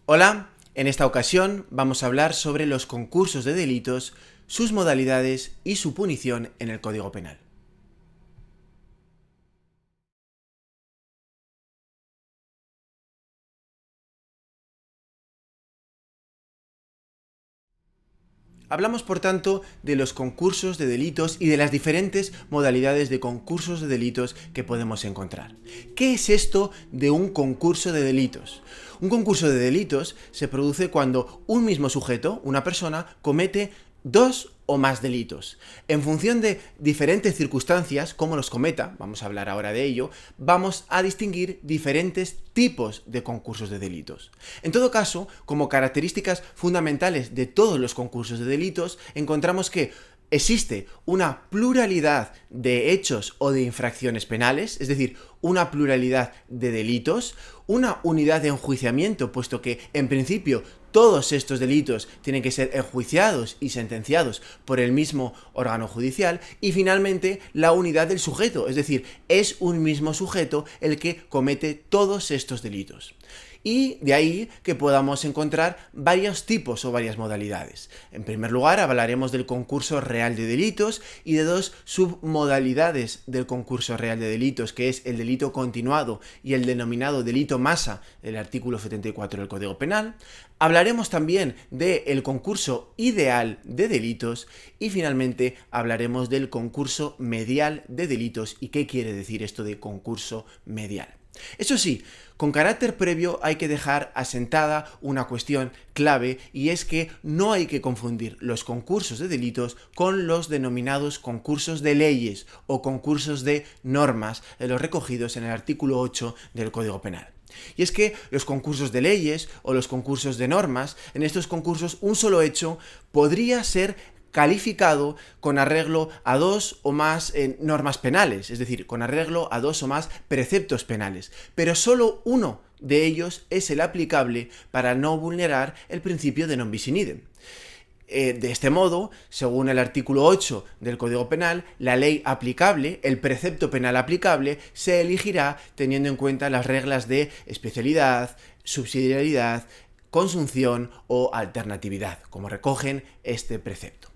Hola, en esta ocasión vamos a hablar sobre los concursos de delitos, sus modalidades y su punición en el Código Penal. Hablamos, por tanto, de los concursos de delitos y de las diferentes modalidades de concursos de delitos que podemos encontrar. ¿Qué es esto de un concurso de delitos? Un concurso de delitos se produce cuando un mismo sujeto, una persona, comete dos o más delitos. En función de diferentes circunstancias, como los cometa, vamos a hablar ahora de ello, vamos a distinguir diferentes tipos de concursos de delitos. En todo caso, como características fundamentales de todos los concursos de delitos, encontramos que existe una pluralidad de hechos o de infracciones penales, es decir, una pluralidad de delitos, una unidad de enjuiciamiento, puesto que, en principio, todos estos delitos tienen que ser enjuiciados y sentenciados por el mismo órgano judicial, y finalmente la unidad del sujeto, es decir, es un mismo sujeto el que comete todos estos delitos. Y de ahí que podamos encontrar varios tipos o varias modalidades. En primer lugar, hablaremos del concurso real de delitos y de dos submodalidades del concurso real de delitos, que es el delito continuado y el denominado delito masa del artículo 74 del Código Penal. Hablaremos también del concurso ideal de delitos y finalmente hablaremos del concurso medial de delitos. ¿Y qué quiere decir esto de concurso medial? Eso sí, con carácter previo hay que dejar asentada una cuestión clave, y es que no hay que confundir los concursos de delitos con los denominados concursos de leyes o concursos de normas, los recogidos en el artículo 8 del Código Penal. Y es que los concursos de leyes o los concursos de normas, en estos concursos un solo hecho podría ser calificado con arreglo a dos o más normas penales, es decir, con arreglo a dos o más preceptos penales, pero solo uno de ellos es el aplicable para no vulnerar el principio de non bis in idem. De este modo, según el artículo 8 del Código Penal, la ley aplicable, el precepto penal aplicable, se elegirá teniendo en cuenta las reglas de especialidad, subsidiariedad, consunción o alternatividad, como recogen este precepto.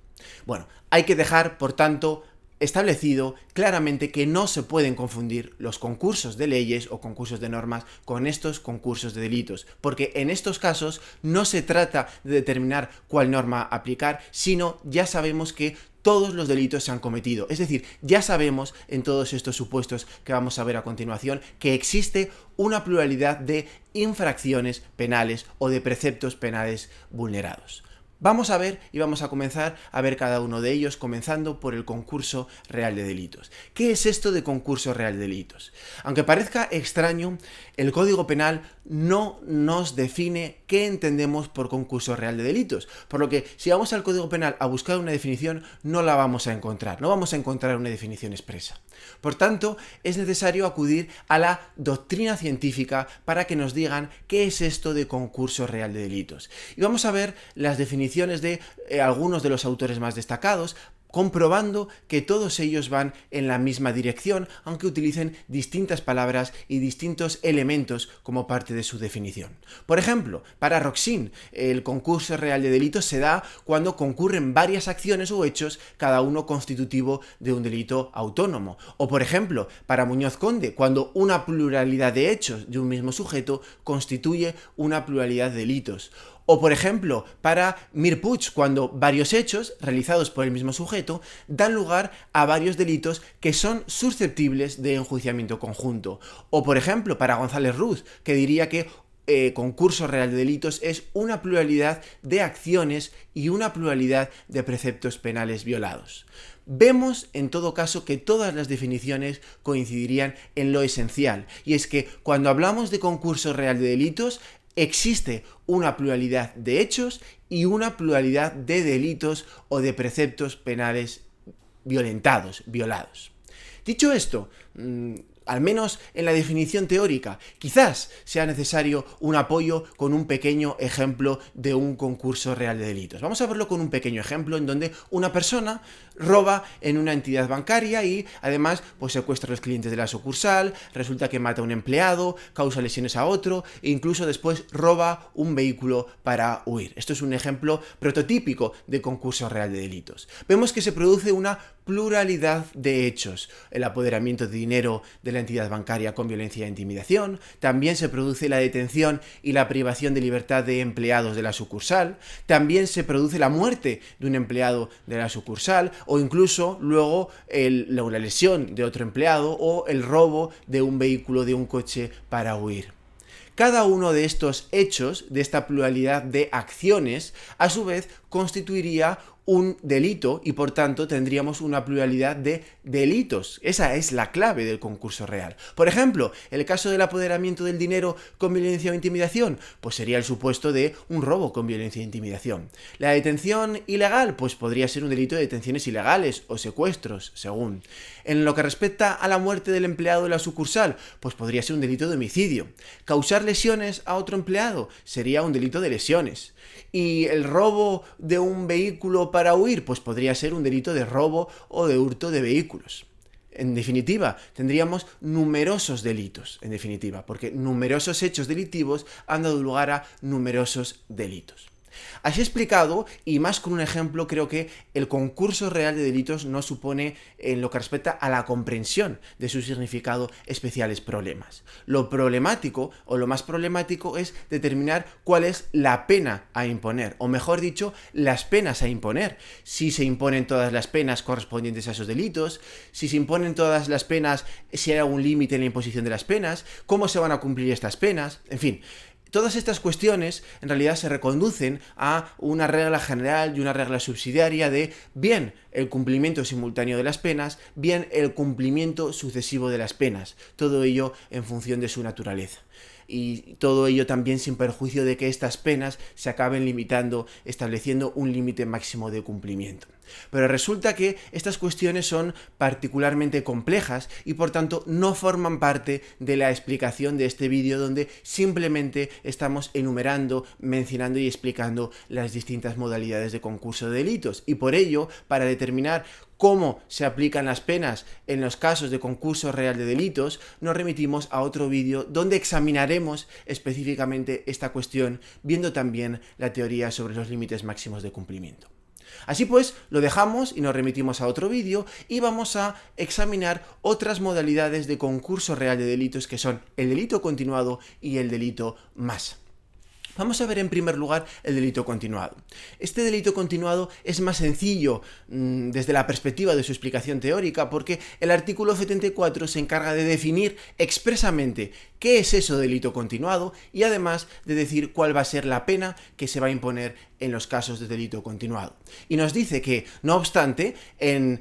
Bueno, hay que dejar, por tanto, establecido claramente que no se pueden confundir los concursos de leyes o concursos de normas con estos concursos de delitos, porque en estos casos no se trata de determinar cuál norma aplicar, sino ya sabemos que todos los delitos se han cometido. Es decir, ya sabemos en todos estos supuestos que vamos a ver a continuación que existe una pluralidad de infracciones penales o de preceptos penales vulnerados. Vamos a ver y vamos a comenzar a ver cada uno de ellos, comenzando por el concurso real de delitos. ¿Qué es esto de concurso real de delitos? Aunque parezca extraño, el Código Penal no nos define qué entendemos por concurso real de delitos, por lo que si vamos al Código Penal a buscar una definición, no la vamos a encontrar, no vamos a encontrar una definición expresa. Por tanto, es necesario acudir a la doctrina científica para que nos digan qué es esto de concurso real de delitos. Y vamos a ver las definiciones de algunos de los autores más destacados, comprobando que todos ellos van en la misma dirección, aunque utilicen distintas palabras y distintos elementos como parte de su definición. Por ejemplo, para Roxin, el concurso real de delitos se da cuando concurren varias acciones o hechos, cada uno constitutivo de un delito autónomo. O por ejemplo, para Muñoz Conde, cuando una pluralidad de hechos de un mismo sujeto constituye una pluralidad de delitos. O, por ejemplo, para Mir Puig, cuando varios hechos, realizados por el mismo sujeto, dan lugar a varios delitos que son susceptibles de enjuiciamiento conjunto. O, por ejemplo, para González Ruz, que diría que concurso real de delitos es una pluralidad de acciones y una pluralidad de preceptos penales violados. Vemos, en todo caso, que todas las definiciones coincidirían en lo esencial, y es que cuando hablamos de concurso real de delitos, existe una pluralidad de hechos y una pluralidad de delitos o de preceptos penales violados. Dicho esto, al menos en la definición teórica. Quizás sea necesario un apoyo con un pequeño ejemplo de un concurso real de delitos. Vamos a verlo con un pequeño ejemplo en donde una persona roba en una entidad bancaria y además pues secuestra a los clientes de la sucursal, resulta que mata a un empleado, causa lesiones a otro e incluso después roba un vehículo para huir. Esto es un ejemplo prototípico de concurso real de delitos. Vemos que se produce una pluralidad de hechos: el apoderamiento de dinero de la entidad bancaria con violencia e intimidación, también se produce la detención y la privación de libertad de empleados de la sucursal, también se produce la muerte de un empleado de la sucursal o incluso luego la lesión de otro empleado o el robo de un vehículo, de un coche para huir. Cada uno de estos hechos, de esta pluralidad de acciones, a su vez constituiría un delito y por tanto tendríamos una pluralidad de delitos. Esa es la clave del concurso real. Por ejemplo, el caso del apoderamiento del dinero con violencia o intimidación, pues sería el supuesto de un robo con violencia e intimidación. La detención ilegal, pues podría ser un delito de detenciones ilegales o secuestros, según. En lo que respecta a la muerte del empleado de la sucursal, pues podría ser un delito de homicidio. Causar lesiones a otro empleado sería un delito de lesiones. Y el robo de un vehículo para huir, pues podría ser un delito de robo o de hurto de vehículos. En definitiva, tendríamos numerosos delitos, porque numerosos hechos delictivos han dado lugar a numerosos delitos. Así explicado, y más con un ejemplo, creo que el concurso real de delitos no supone, en lo que respecta a la comprensión de su significado, especiales problemas. Lo problemático, o lo más problemático, es determinar cuál es la pena a imponer, o mejor dicho, las penas a imponer. Si se imponen todas las penas correspondientes a esos delitos, si se imponen todas las penas, si hay algún límite en la imposición de las penas, cómo se van a cumplir estas penas, en fin. Todas estas cuestiones en realidad se reconducen a una regla general y una regla subsidiaria de bien el cumplimiento simultáneo de las penas, bien el cumplimiento sucesivo de las penas, todo ello en función de su naturaleza. Y todo ello también sin perjuicio de que estas penas se acaben limitando, estableciendo un límite máximo de cumplimiento. Pero resulta que estas cuestiones son particularmente complejas y por tanto no forman parte de la explicación de este vídeo, donde simplemente estamos enumerando, mencionando y explicando las distintas modalidades de concurso de delitos. Y por ello, para determinar cómo se aplican las penas en los casos de concurso real de delitos, nos remitimos a otro vídeo donde examinaremos específicamente esta cuestión, viendo también la teoría sobre los límites máximos de cumplimiento. Así pues, lo dejamos y nos remitimos a otro vídeo y vamos a examinar otras modalidades de concurso real de delitos, que son el delito continuado y el delito más. Vamos a ver en primer lugar el delito continuado. Este delito continuado es más sencillo desde la perspectiva de su explicación teórica, porque el artículo 74 se encarga de definir expresamente qué es eso delito continuado y además de decir cuál va a ser la pena que se va a imponer en los casos de delito continuado. Y nos dice que, no obstante, el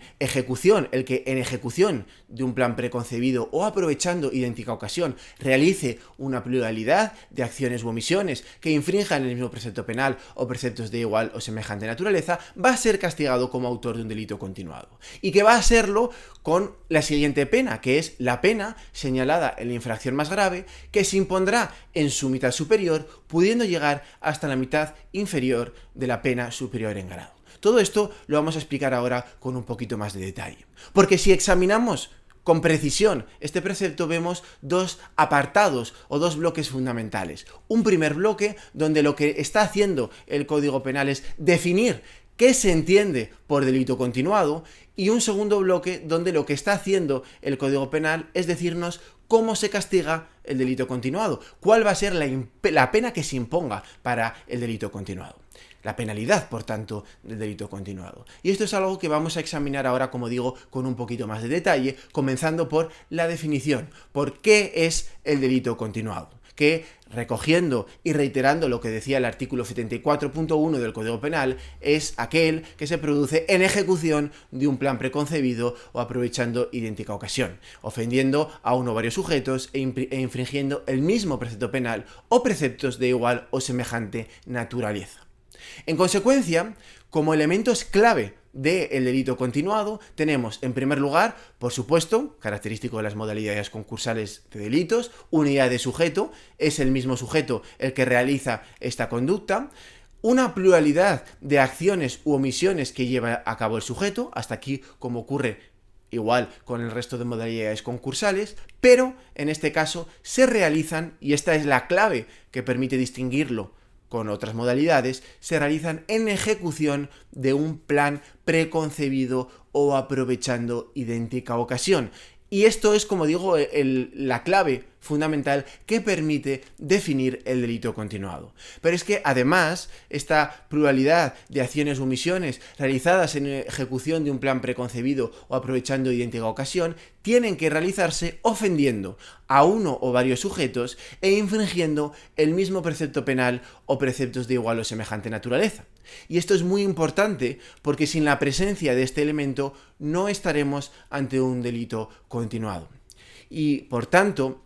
que en ejecución de un plan preconcebido o aprovechando idéntica ocasión realice una pluralidad de acciones u omisiones que infrinjan el mismo precepto penal o preceptos de igual o semejante naturaleza, va a ser castigado como autor de un delito continuado. Y que va a serlo con la siguiente pena, que es la pena señalada en la infracción más grave, que se impondrá en su mitad superior, pudiendo llegar hasta la mitad inferior de la pena superior en grado. Todo esto lo vamos a explicar ahora con un poquito más de detalle. Porque si examinamos con precisión este precepto, vemos dos apartados o dos bloques fundamentales. Un primer bloque donde lo que está haciendo el Código Penal es definir qué se entiende por delito continuado, y un segundo bloque donde lo que está haciendo el Código Penal es decirnos cómo se castiga el delito continuado, cuál va a ser la pena que se imponga para el delito continuado. La penalidad, por tanto, del delito continuado. Y esto es algo que vamos a examinar ahora, como digo, con un poquito más de detalle, comenzando por la definición. ¿Por qué es el delito continuado? Que, recogiendo y reiterando lo que decía el artículo 74.1 del Código Penal, es aquel que se produce en ejecución de un plan preconcebido o aprovechando idéntica ocasión, ofendiendo a uno o varios sujetos e infringiendo el mismo precepto penal o preceptos de igual o semejante naturaleza. En consecuencia, como elementos clave del delito continuado tenemos, en primer lugar, por supuesto, característico de las modalidades concursales de delitos, unidad de sujeto, es el mismo sujeto el que realiza esta conducta, una pluralidad de acciones u omisiones que lleva a cabo el sujeto, hasta aquí como ocurre igual con el resto de modalidades concursales, pero en este caso se realizan, y esta es la clave que permite distinguirlo con otras modalidades, se realizan en ejecución de un plan preconcebido o aprovechando idéntica ocasión. Y esto es, como digo, la clave fundamental que permite definir el delito continuado. Pero es que además esta pluralidad de acciones o omisiones realizadas en ejecución de un plan preconcebido o aprovechando idéntica ocasión tienen que realizarse ofendiendo a uno o varios sujetos e infringiendo el mismo precepto penal o preceptos de igual o semejante naturaleza. Y esto es muy importante porque sin la presencia de este elemento no estaremos ante un delito continuado. Y por tanto,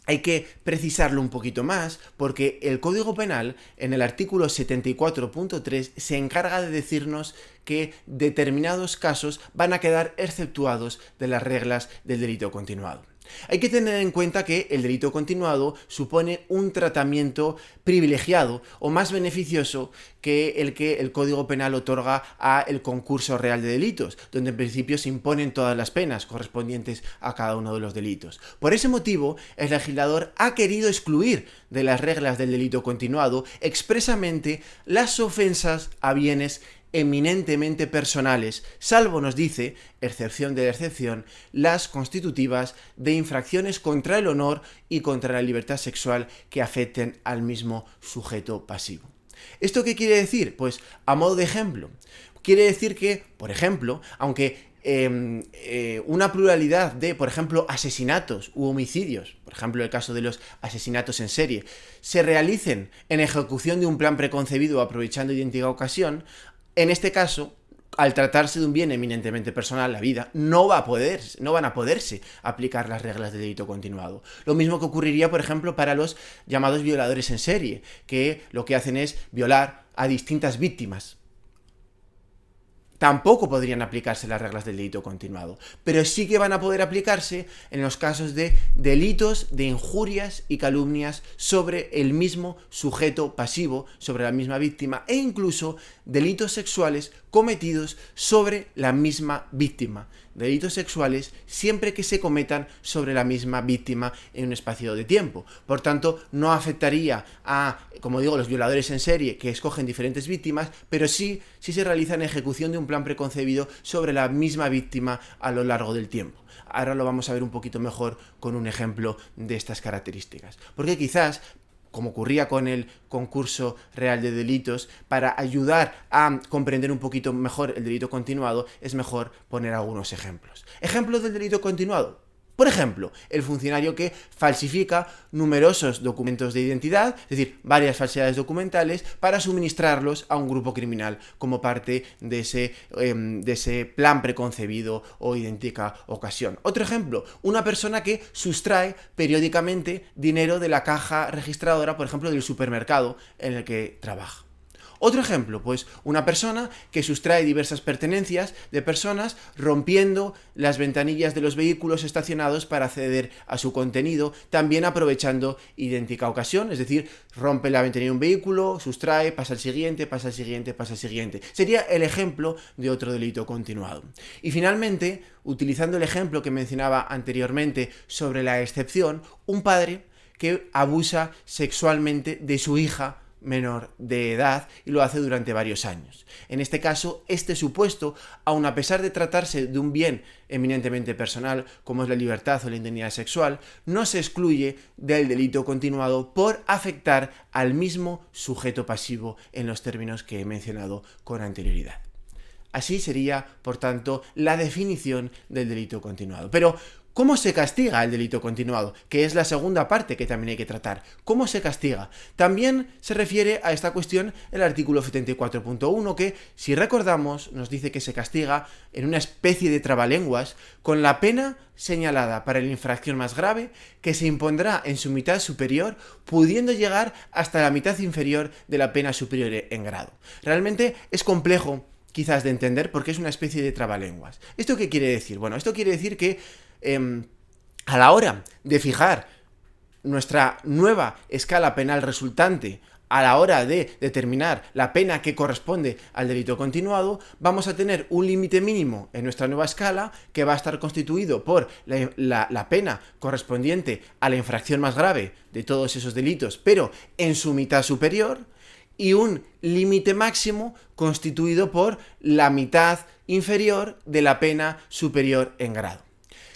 hay que precisarlo un poquito más porque el Código Penal en el artículo 74.3 se encarga de decirnos que determinados casos van a quedar exceptuados de las reglas del delito continuado. Hay que tener en cuenta que el delito continuado supone un tratamiento privilegiado o más beneficioso que el Código Penal otorga al concurso real de delitos, donde en principio se imponen todas las penas correspondientes a cada uno de los delitos. Por ese motivo, el legislador ha querido excluir de las reglas del delito continuado expresamente las ofensas a bienes eminentemente personales, salvo, nos dice, excepción de la excepción, las constitutivas de infracciones contra el honor y contra la libertad sexual que afecten al mismo sujeto pasivo. ¿Esto qué quiere decir? Pues, a modo de ejemplo, quiere decir que, por ejemplo, aunque una pluralidad de, por ejemplo, asesinatos u homicidios, por ejemplo el caso de los asesinatos en serie, se realicen en ejecución de un plan preconcebido o aprovechando idéntica ocasión, en este caso, al tratarse de un bien eminentemente personal, la vida, no van a poderse aplicar las reglas de delito continuado. Lo mismo que ocurriría, por ejemplo, para los llamados violadores en serie, que lo que hacen es violar a distintas víctimas. Tampoco podrían aplicarse las reglas del delito continuado, pero sí que van a poder aplicarse en los casos de delitos de injurias y calumnias sobre el mismo sujeto pasivo, sobre la misma víctima, e incluso delitos sexuales cometidos sobre la misma víctima. Delitos sexuales siempre que se cometan sobre la misma víctima en un espacio de tiempo. Por tanto, no afectaría a, como digo, los violadores en serie que escogen diferentes víctimas, pero sí se realiza en ejecución de un plan preconcebido sobre la misma víctima a lo largo del tiempo. Ahora lo vamos a ver un poquito mejor con un ejemplo de estas características. Porque quizás, como ocurría con el concurso real de delitos, para ayudar a comprender un poquito mejor el delito continuado, es mejor poner algunos ejemplos. Ejemplos del delito continuado. Por ejemplo, el funcionario que falsifica numerosos documentos de identidad, es decir, varias falsedades documentales, para suministrarlos a un grupo criminal como parte de ese plan preconcebido o idéntica ocasión. Otro ejemplo, una persona que sustrae periódicamente dinero de la caja registradora, por ejemplo, del supermercado en el que trabaja. Otro ejemplo, pues una persona que sustrae diversas pertenencias de personas rompiendo las ventanillas de los vehículos estacionados para acceder a su contenido, también aprovechando idéntica ocasión, es decir, rompe la ventanilla de un vehículo, sustrae, pasa al siguiente, pasa al siguiente, pasa al siguiente. Sería el ejemplo de otro delito continuado. Y finalmente, utilizando el ejemplo que mencionaba anteriormente sobre la excepción, un padre que abusa sexualmente de su hija menor de edad y lo hace durante varios años. En este caso, este supuesto, aun a pesar de tratarse de un bien eminentemente personal, como es la libertad o la indemnidad sexual, no se excluye del delito continuado por afectar al mismo sujeto pasivo en los términos que he mencionado con anterioridad. Así sería, por tanto, la definición del delito continuado. Pero, ¿cómo se castiga el delito continuado? Que es la segunda parte que también hay que tratar. ¿Cómo se castiga? También se refiere a esta cuestión el artículo 74.1 que, si recordamos, nos dice que se castiga en una especie de trabalenguas con la pena señalada para la infracción más grave que se impondrá en su mitad superior, pudiendo llegar hasta la mitad inferior de la pena superior en grado. Realmente es complejo quizás de entender porque es una especie de trabalenguas. ¿Esto qué quiere decir? Bueno, esto quiere decir que a la hora de fijar nuestra nueva escala penal resultante, a la hora de determinar la pena que corresponde al delito continuado, vamos a tener un límite mínimo en nuestra nueva escala que va a estar constituido por la pena correspondiente a la infracción más grave de todos esos delitos, pero en su mitad superior, y un límite máximo constituido por la mitad inferior de la pena superior en grado.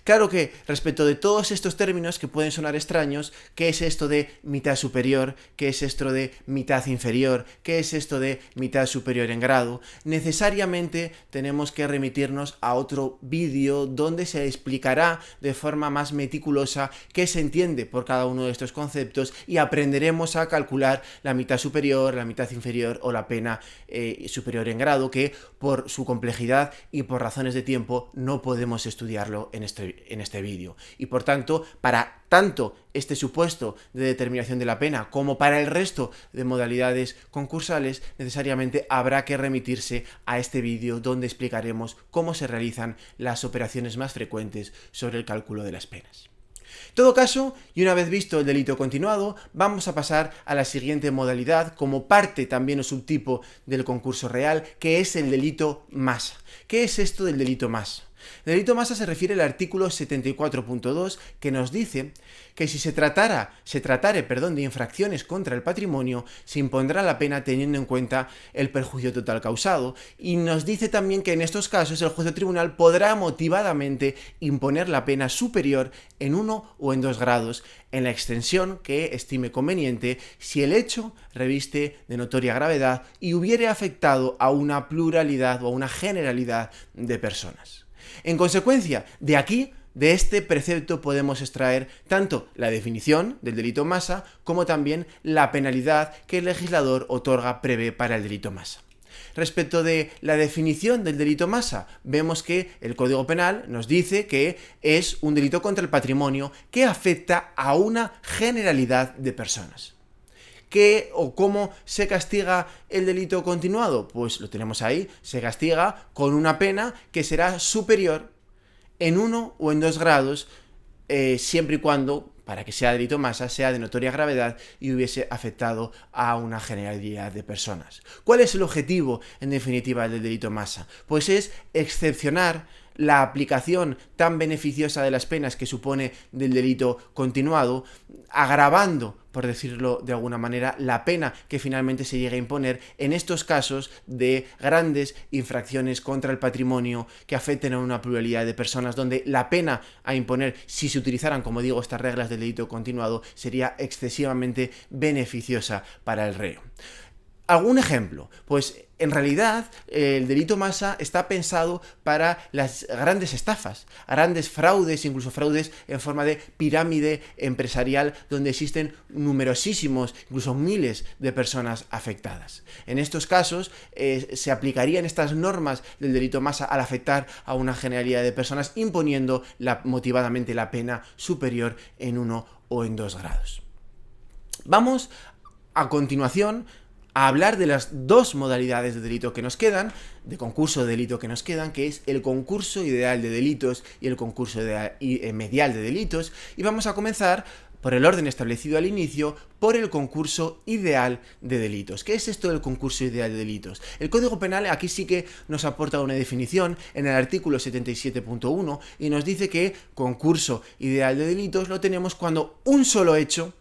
Claro que respecto de todos estos términos que pueden sonar extraños, ¿qué es esto de mitad superior? ¿Qué es esto de mitad inferior? ¿Qué es esto de mitad superior en grado? Necesariamente tenemos que remitirnos a otro vídeo donde se explicará de forma más meticulosa qué se entiende por cada uno de estos conceptos y aprenderemos a calcular la mitad superior, la mitad inferior o la pena superior en grado, que por su complejidad y por razones de tiempo no podemos estudiarlo en este vídeo. Y por tanto, para tanto este supuesto de determinación de la pena como para el resto de modalidades concursales, necesariamente habrá que remitirse a este vídeo donde explicaremos cómo se realizan las operaciones más frecuentes sobre el cálculo de las penas. En todo caso, y una vez visto el delito continuado, vamos a pasar a la siguiente modalidad como parte también o subtipo del concurso real, que es el delito masa. ¿Qué es esto del delito masa? El delito masa se refiere al artículo 74.2, que nos dice que si se tratare de infracciones contra el patrimonio, se impondrá la pena teniendo en cuenta el perjuicio total causado, y nos dice también que en estos casos el juez o tribunal podrá motivadamente imponer la pena superior en 1 o en 2 grados en la extensión que estime conveniente si el hecho reviste de notoria gravedad y hubiere afectado a una pluralidad o a una generalidad de personas. En consecuencia, de este precepto podemos extraer tanto la definición del delito masa como también la penalidad que el legislador prevé para el delito masa. Respecto de la definición del delito masa, vemos que el Código Penal nos dice que es un delito contra el patrimonio que afecta a una generalidad de personas. ¿Qué o cómo se castiga el delito continuado? Pues lo tenemos ahí, se castiga con una pena que será superior en 1 o en 2 grados, siempre y cuando, para que sea delito masa, sea de notoria gravedad y hubiese afectado a una generalidad de personas. ¿Cuál es el objetivo, en definitiva, del delito masa? Pues es excepcionar la aplicación tan beneficiosa de las penas que supone del delito continuado, agravando, por decirlo de alguna manera, la pena que finalmente se llegue a imponer en estos casos de grandes infracciones contra el patrimonio que afecten a una pluralidad de personas, donde la pena a imponer, si se utilizaran, como digo, estas reglas del delito continuado, sería excesivamente beneficiosa para el reo. ¿Algún ejemplo? Pues en realidad el delito masa está pensado para las grandes estafas, grandes fraudes, incluso fraudes en forma de pirámide empresarial donde existen numerosísimos, incluso miles de personas afectadas. En estos casos se aplicarían estas normas del delito masa al afectar a una generalidad de personas imponiendo motivadamente la pena superior en 1 o en 2 grados. Vamos a continuación a hablar de las dos modalidades de delito que nos quedan, de concurso de delito que nos quedan, que es el concurso ideal de delitos y el concurso medial de delitos, y vamos a comenzar por el orden establecido al inicio, por el concurso ideal de delitos. ¿Qué es esto del concurso ideal de delitos? El Código Penal aquí sí que nos aporta una definición en el artículo 77.1 y nos dice que concurso ideal de delitos lo tenemos cuando un solo hecho,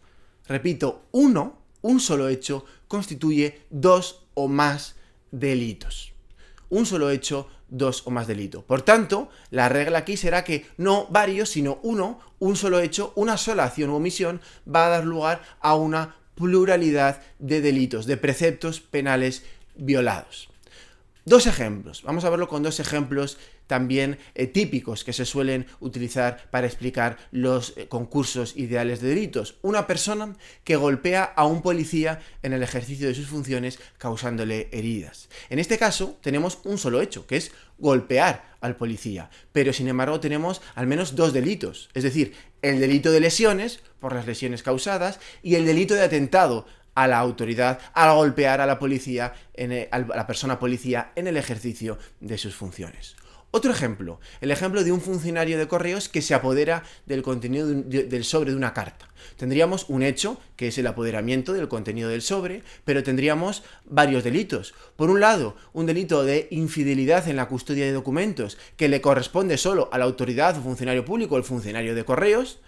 repito, un solo hecho constituye 2 o más delitos. Un solo hecho, 2 o más delitos. Por tanto, la regla aquí será que no varios, sino un solo hecho, una sola acción u omisión va a dar lugar a una pluralidad de delitos, de preceptos penales violados. Dos ejemplos. Vamos a verlo con dos ejemplos también típicos que se suelen utilizar para explicar los concursos ideales de delitos. Una persona que golpea a un policía en el ejercicio de sus funciones causándole heridas. En este caso tenemos un solo hecho, que es golpear al policía, pero sin embargo tenemos al menos 2 delitos, es decir, el delito de lesiones por las lesiones causadas y el delito de atentado a la autoridad al golpear a la policía, a la persona policía en el ejercicio de sus funciones. Otro ejemplo, el ejemplo de un funcionario de correos que se apodera del contenido del sobre de una carta. Tendríamos un hecho, que es el apoderamiento del contenido del sobre, pero tendríamos varios delitos. Por un lado, un delito de infidelidad en la custodia de documentos, que le corresponde solo a la autoridad o funcionario público, el funcionario de correos,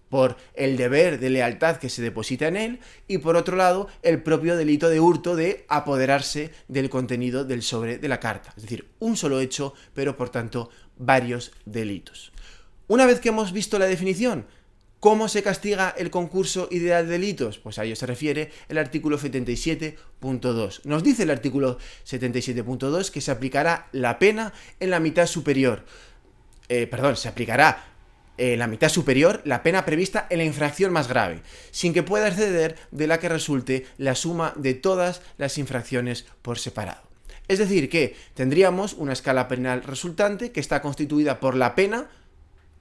por el deber de lealtad que se deposita en él, y por otro lado, el propio delito de hurto de apoderarse del contenido del sobre de la carta. Es decir, un solo hecho, pero por tanto, varios delitos. Una vez que hemos visto la definición, ¿cómo se castiga el concurso ideal de delitos? Pues a ello se refiere el artículo 77.2. Nos dice el artículo 77.2 que se aplicará la pena en la mitad superior. Se aplicará la mitad superior la pena prevista en la infracción más grave, sin que pueda exceder de la que resulte la suma de todas las infracciones por separado. Es decir, que tendríamos una escala penal resultante que está constituida por la pena,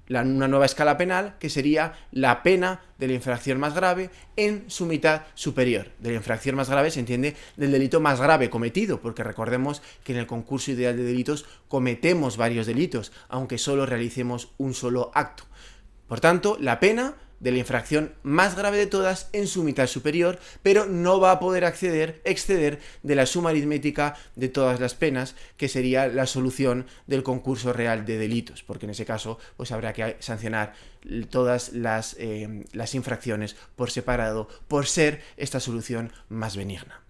una nueva escala penal, que sería la pena de la infracción más grave en su mitad superior. De la infracción más grave se entiende del delito más grave cometido, porque recordemos que en el concurso ideal de delitos cometemos varios delitos, aunque solo realicemos un solo acto. Por tanto, la pena de la infracción más grave de todas en su mitad superior, pero no va a poder exceder de la suma aritmética de todas las penas, que sería la solución del concurso real de delitos, porque en ese caso pues habrá que sancionar todas las infracciones por separado, por ser esta solución más benigna.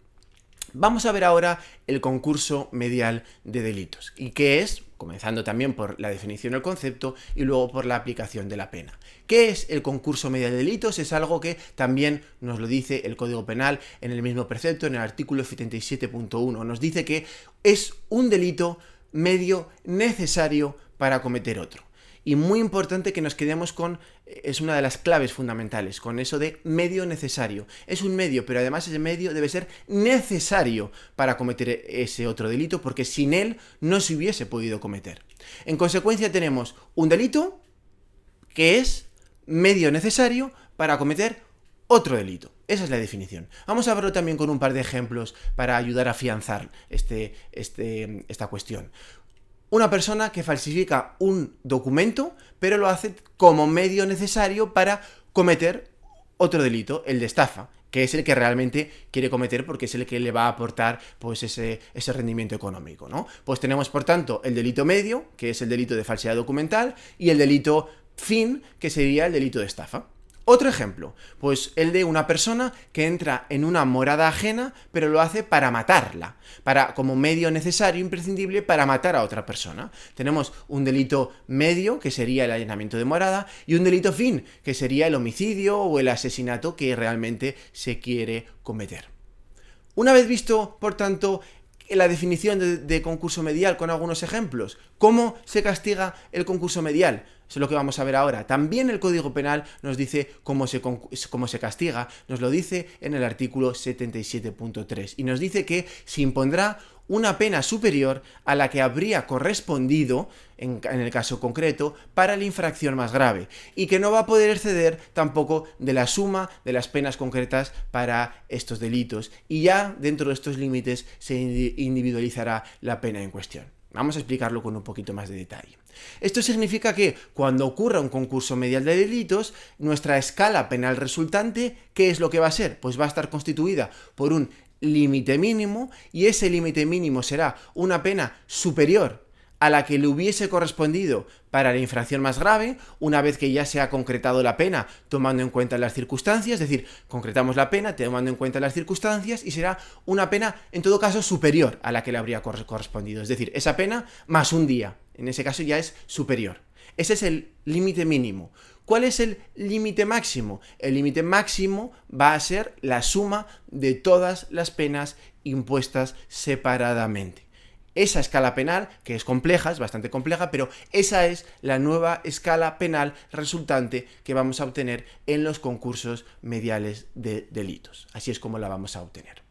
Vamos a ver ahora el concurso medial de delitos, y qué es, comenzando también por la definición del concepto y luego por la aplicación de la pena. ¿Qué es el concurso medial de delitos? Es algo que también nos lo dice el Código Penal en el mismo precepto, en el artículo 77.1. Nos dice que es un delito medio necesario para cometer otro. Y muy importante que nos quedemos es una de las claves fundamentales, con eso de medio necesario. Es un medio, pero además ese medio debe ser necesario para cometer ese otro delito, porque sin él no se hubiese podido cometer. En consecuencia tenemos un delito que es medio necesario para cometer otro delito. Esa es la definición. Vamos a verlo también con un par de ejemplos para ayudar a afianzar esta cuestión. Una persona que falsifica un documento, pero lo hace como medio necesario para cometer otro delito, el de estafa, que es el que realmente quiere cometer porque es el que le va a aportar pues ese rendimiento económico, ¿no? Pues tenemos, por tanto, el delito medio, que es el delito de falsedad documental, y el delito fin, que sería el delito de estafa. Otro ejemplo, pues el de una persona que entra en una morada ajena, pero lo hace para matarla, como medio necesario, imprescindible, para matar a otra persona. Tenemos un delito medio, que sería el allanamiento de morada, y un delito fin, que sería el homicidio o el asesinato que realmente se quiere cometer. Una vez visto, por tanto, la definición de concurso medial con algunos ejemplos, ¿cómo se castiga el concurso medial? Eso es lo que vamos a ver ahora. También el Código Penal nos dice cómo se castiga, nos lo dice en el artículo 77.3, y nos dice que se impondrá una pena superior a la que habría correspondido, en el caso concreto, para la infracción más grave, y que no va a poder exceder tampoco de la suma de las penas concretas para estos delitos, y ya dentro de estos límites se individualizará la pena en cuestión. Vamos a explicarlo con un poquito más de detalle. Esto significa que cuando ocurra un concurso medial de delitos, nuestra escala penal resultante, ¿qué es lo que va a ser? Pues va a estar constituida por un límite mínimo, y ese límite mínimo será una pena superior a la que le hubiese correspondido para la infracción más grave, una vez que ya se ha concretado la pena tomando en cuenta las circunstancias, es decir, concretamos la pena tomando en cuenta las circunstancias, y será una pena, en todo caso, superior a la que le habría correspondido. Es decir, esa pena más un día, en ese caso ya es superior. Ese es el límite mínimo. ¿Cuál es el límite máximo? El límite máximo va a ser la suma de todas las penas impuestas separadamente. Esa escala penal, que es compleja, es bastante compleja, pero esa es la nueva escala penal resultante que vamos a obtener en los concursos mediales de delitos. Así es como la vamos a obtener.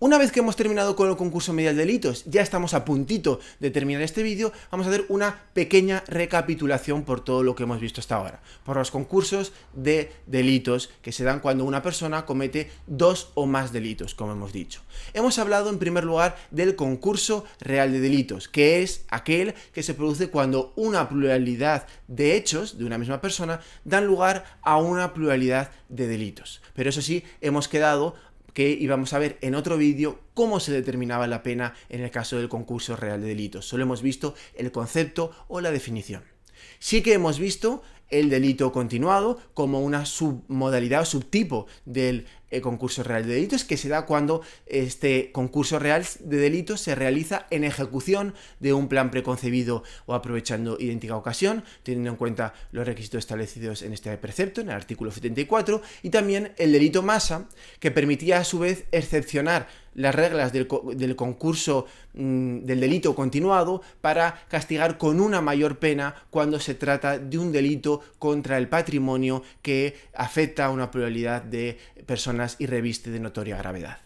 Una vez que hemos terminado con el concurso medial de delitos, ya estamos a puntito de terminar este vídeo, vamos a hacer una pequeña recapitulación por todo lo que hemos visto hasta ahora, por los concursos de delitos que se dan cuando una persona comete 2 o más delitos, como hemos dicho. Hemos hablado en primer lugar del concurso real de delitos, que es aquel que se produce cuando una pluralidad de hechos de una misma persona dan lugar a una pluralidad de delitos. Pero eso sí, hemos quedado que íbamos a ver en otro vídeo cómo se determinaba la pena en el caso del concurso real de delitos. Solo hemos visto el concepto o la definición. Sí que hemos visto el delito continuado como una submodalidad o subtipo del concurso real de delitos, que se da cuando este concurso real de delitos se realiza en ejecución de un plan preconcebido o aprovechando idéntica ocasión, teniendo en cuenta los requisitos establecidos en este precepto, en el artículo 74, y también el delito masa, que permitía a su vez excepcionar las reglas del concurso del delito continuado para castigar con una mayor pena cuando se trata de un delito contra el patrimonio que afecta a una pluralidad de personas y reviste de notoria gravedad.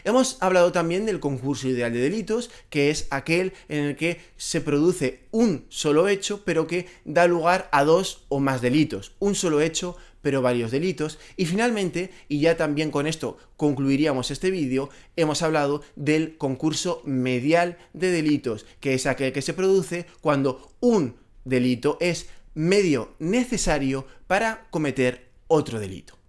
Hemos hablado también del concurso ideal de delitos, que es aquel en el que se produce un solo hecho, pero que da lugar a 2 o más delitos. Un solo hecho, pero varios delitos. Y finalmente, y ya también con esto concluiríamos este vídeo, hemos hablado del concurso medial de delitos, que es aquel que se produce cuando un delito es medio necesario para cometer otro delito.